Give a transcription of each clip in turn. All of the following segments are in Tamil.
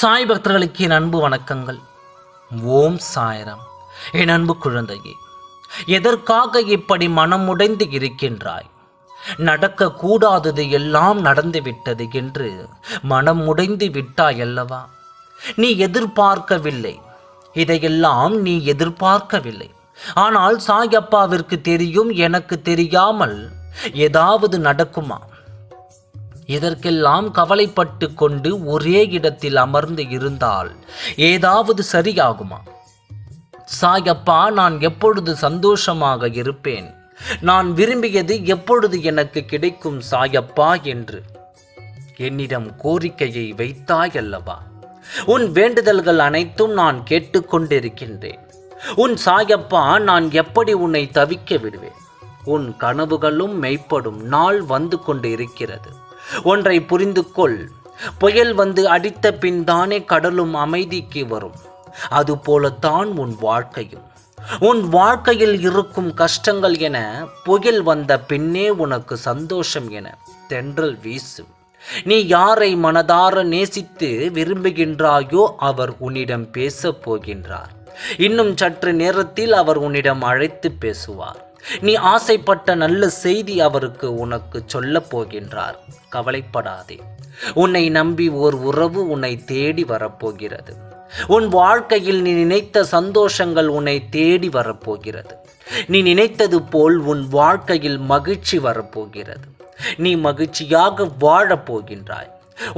சாய் பக்தர்களுக்கு என் அன்பு வணக்கங்கள். ஓம் சாய்ராம். என் அன்பு குழந்தையே, எதற்காக இப்படி மனம் உடைந்து இருக்கின்றாய்? நடக்கக்கூடாதது எல்லாம் நடந்துவிட்டது என்று மனம் உடைந்து விட்டாய் அல்லவா? நீ எதிர்பார்க்கவில்லை, இதையெல்லாம் நீ எதிர்பார்க்கவில்லை. ஆனால் சாயப்பாவிற்கு தெரியும், எனக்கு தெரியாமல் ஏதாவது நடக்குமா? இதற்கெல்லாம் கவலைப்பட்டு கொண்டு ஒரே இடத்தில் அமர்ந்து இருந்தால் ஏதாவது சரியாகுமா? சாயப்பா, நான் எப்பொழுது சந்தோஷமாக இருப்பேன்? நான் விரும்பியது எப்பொழுது எனக்கு கிடைக்கும் சாயப்பா என்று என்னிடம் கோரிக்கையை வைத்தாய் அல்லவா? உன் வேண்டுதல்கள் அனைத்தும் நான் கேட்டுக்கொண்டிருக்கின்றேன். உன் சாயப்பா, நான் எப்படி உன்னை தவிக்க விடுவேன்? உன் கனவுகளும் மெய்ப்படும் நாள் வந்து கொண்டு இருக்கிறது. ஒன்றை புரிந்து கொள், புயல் வந்து அடித்த பின் தானே கடலும் அமைதிக்கு வரும். அதுபோலத்தான் உன் வாழ்க்கையும். உன் வாழ்க்கையில் இருக்கும் கஷ்டங்கள் என புயல் வந்த பின்னே உனக்கு சந்தோஷம் என தென்றல் வீசும். நீ யாரை மனதார நேசித்து விரும்புகின்றாயோ அவர் உன்னிடம் பேசப் போகின்றார். இன்னும் சற்று நேரத்தில் அவர் உன்னிடம் அழைத்து பேசுவார். நீ ஆசைப்பட்ட நல்ல செய்தி அவருக்கு உனக்கு சொல்லப் போகின்றார். கவலைப்படாதே. உன்னை நம்பி ஓர் உறவு உன்னை தேடி வரப்போகிறது. உன் வாழ்க்கையில் நீ நினைத்த சந்தோஷங்கள் உன்னை தேடி வரப்போகிறது. நீ நினைத்தது போல் உன் வாழ்க்கையில் மகிழ்ச்சி வரப்போகிறது. நீ மகிழ்ச்சியாக வாழப் போகின்றாய்.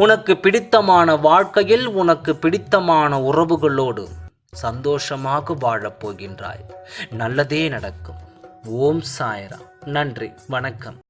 உனக்கு பிடித்தமான வாழ்க்கையில் உனக்கு பிடித்தமான உறவுகளோடு சந்தோஷமாக வாழப் போகின்றாய். நல்லதே நடக்கும். ஓம் சாய்ராம். நன்றி, வணக்கம்.